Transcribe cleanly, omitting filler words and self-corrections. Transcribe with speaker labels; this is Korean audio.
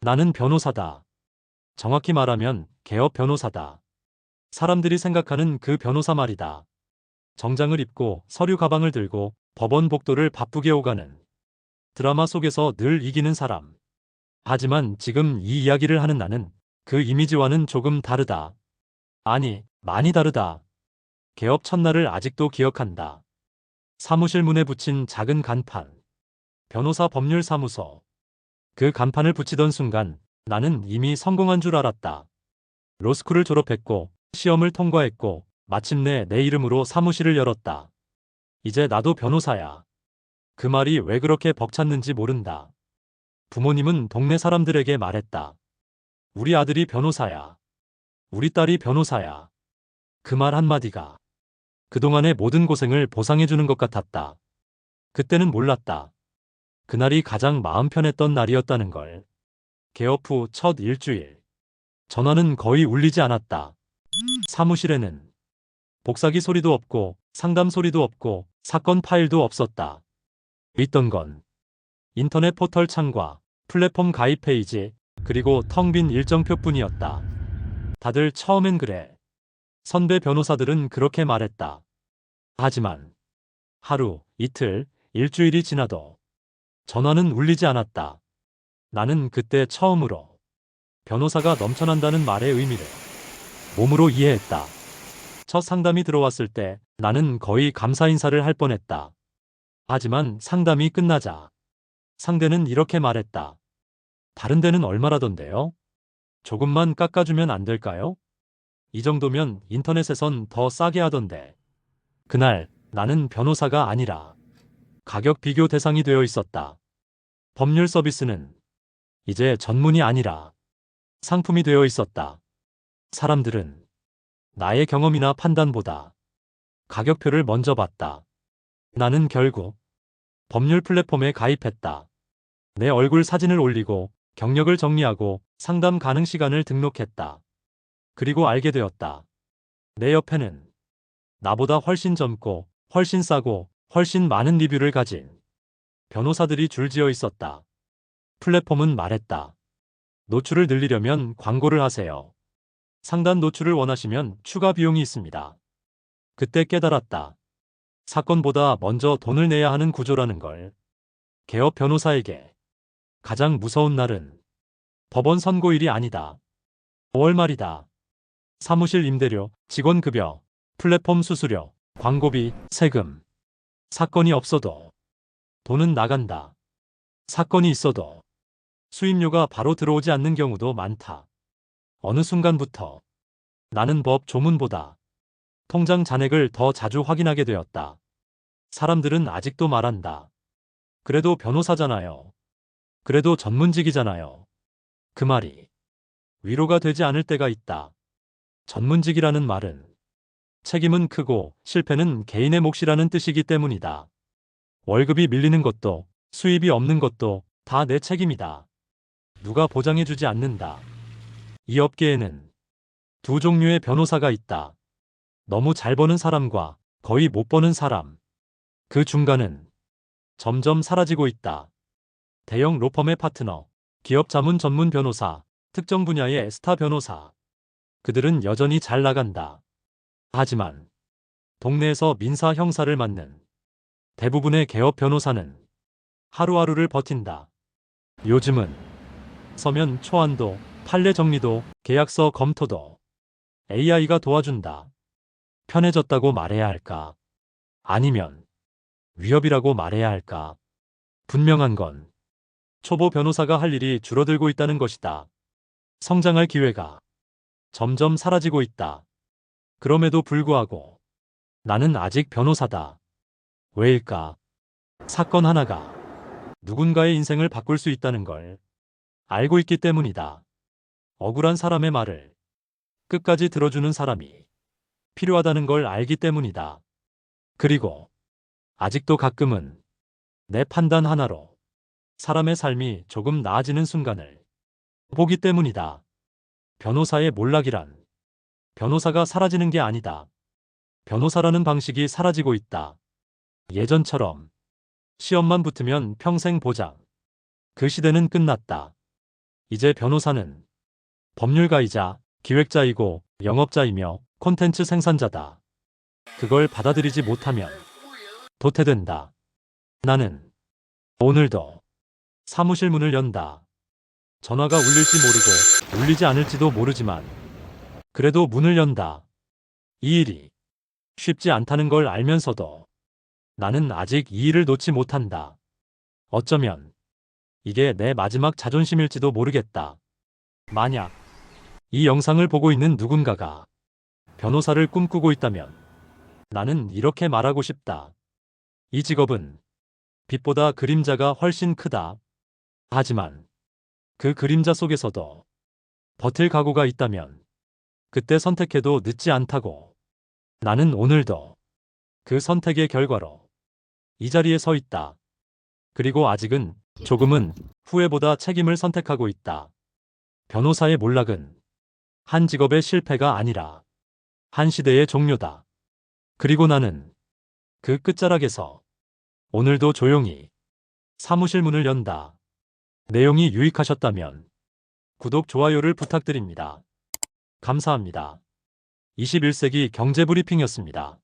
Speaker 1: 나는 변호사다. 정확히 말하면 개업 변호사다. 사람들이 생각하는 그 변호사 말이다. 정장을 입고 서류 가방을 들고 법원 복도를 바쁘게 오가는 드라마 속에서 늘 이기는 사람. 하지만 지금 이 이야기를 하는 나는 그 이미지와는 조금 다르다. 아니, 많이 다르다. 개업 첫날을 아직도 기억한다. 사무실 문에 붙인 작은 간판. 변호사 법률사무소. 그 간판을 붙이던 순간 나는 이미 성공한 줄 알았다. 로스쿨을 졸업했고 시험을 통과했고 마침내 내 이름으로 사무실을 열었다. 이제 나도 변호사야. 그 말이 왜 그렇게 벅찼는지 모른다. 부모님은 동네 사람들에게 말했다. 우리 아들이 변호사야. 우리 딸이 변호사야. 그 말 한마디가 그동안의 모든 고생을 보상해주는 것 같았다. 그때는 몰랐다. 그날이 가장 마음 편했던 날이었다는 걸. 개업 후 첫 일주일. 전화는 거의 울리지 않았다. 사무실에는 복사기 소리도 없고 상담 소리도 없고 사건 파일도 없었다. 있던 건 인터넷 포털 창과 플랫폼 가입 페이지 그리고 텅 빈 일정표뿐이었다. 다들 처음엔 그래. 선배 변호사들은 그렇게 말했다. 하지만 하루, 이틀, 일주일이 지나도 전화는 울리지 않았다. 나는 그때 처음으로 변호사가 넘쳐난다는 말의 의미를 몸으로 이해했다. 첫 상담이 들어왔을 때 나는 거의 감사 인사를 할 뻔했다. 하지만 상담이 끝나자 상대는 이렇게 말했다. 다른 데는 얼마라던데요? 조금만 깎아주면 안 될까요? 이 정도면 인터넷에선 더 싸게 하던데. 그날 나는 변호사가 아니라 가격 비교 대상이 되어 있었다. 법률 서비스는 이제 전문이 아니라 상품이 되어 있었다. 사람들은 나의 경험이나 판단보다 가격표를 먼저 봤다. 나는 결국 법률 플랫폼에 가입했다. 내 얼굴 사진을 올리고 경력을 정리하고 상담 가능 시간을 등록했다. 그리고 알게 되었다. 내 옆에는 나보다 훨씬 젊고 훨씬 싸고 훨씬 많은 리뷰를 가진 변호사들이 줄지어 있었다. 플랫폼은 말했다. 노출을 늘리려면 광고를 하세요. 상단 노출을 원하시면 추가 비용이 있습니다. 그때 깨달았다. 사건보다 먼저 돈을 내야 하는 구조라는 걸. 개업 변호사에게 가장 무서운 날은 법원 선고일이 아니다. 5월 말이다. 사무실 임대료, 직원급여, 플랫폼 수수료, 광고비, 세금. 사건이 없어도 돈은 나간다. 사건이 있어도 수임료가 바로 들어오지 않는 경우도 많다. 어느 순간부터 나는 법 조문보다 통장 잔액을 더 자주 확인하게 되었다. 사람들은 아직도 말한다. 그래도 변호사잖아요. 그래도 전문직이잖아요. 그 말이 위로가 되지 않을 때가 있다. 전문직이라는 말은 책임은 크고 실패는 개인의 몫이라는 뜻이기 때문이다. 월급이 밀리는 것도 수입이 없는 것도 다 내 책임이다. 누가 보장해주지 않는다. 이 업계에는 두 종류의 변호사가 있다. 너무 잘 버는 사람과 거의 못 버는 사람. 그 중간은 점점 사라지고 있다. 대형 로펌의 파트너, 기업 자문 전문 변호사, 특정 분야의 스타 변호사. 그들은 여전히 잘 나간다. 하지만 동네에서 민사 형사를 맡는 대부분의 개업 변호사는 하루하루를 버틴다. 요즘은 서면 초안도, 판례 정리도, 계약서 검토도 AI가 도와준다. 편해졌다고 말해야 할까? 아니면 위협이라고 말해야 할까? 분명한 건 초보 변호사가 할 일이 줄어들고 있다는 것이다. 성장할 기회가 점점 사라지고 있다. 그럼에도 불구하고 나는 아직 변호사다. 왜일까? 사건 하나가 누군가의 인생을 바꿀 수 있다는 걸 알고 있기 때문이다. 억울한 사람의 말을 끝까지 들어주는 사람이 필요하다는 걸 알기 때문이다. 그리고 아직도 가끔은 내 판단 하나로 사람의 삶이 조금 나아지는 순간을 보기 때문이다. 변호사의 몰락이란 변호사가 사라지는 게 아니다. 변호사라는 방식이 사라지고 있다. 예전처럼 시험만 붙으면 평생 보장. 그 시대는 끝났다. 이제 변호사는 법률가이자 기획자이고 영업자이며 콘텐츠 생산자다. 그걸 받아들이지 못하면 도태된다. 나는 오늘도 사무실 문을 연다. 전화가 울릴지 모르고 울리지 않을지도 모르지만 그래도 문을 연다. 이 일이 쉽지 않다는 걸 알면서도 나는 아직 이 일을 놓지 못한다. 어쩌면 이게 내 마지막 자존심일지도 모르겠다. 만약 이 영상을 보고 있는 누군가가 변호사를 꿈꾸고 있다면 나는 이렇게 말하고 싶다. 이 직업은 빛보다 그림자가 훨씬 크다. 하지만 그 그림자 속에서도 버틸 각오가 있다면 그때 선택해도 늦지 않다고. 나는 오늘도 그 선택의 결과로 이 자리에 서 있다. 그리고 아직은 조금은 후회보다 책임을 선택하고 있다. 변호사의 몰락은 한 직업의 실패가 아니라 한 시대의 종료다. 그리고 나는 그 끝자락에서 오늘도 조용히 사무실 문을 연다. 내용이 유익하셨다면 구독, 좋아요를 부탁드립니다. 감사합니다. 21세기 경제브리핑이었습니다.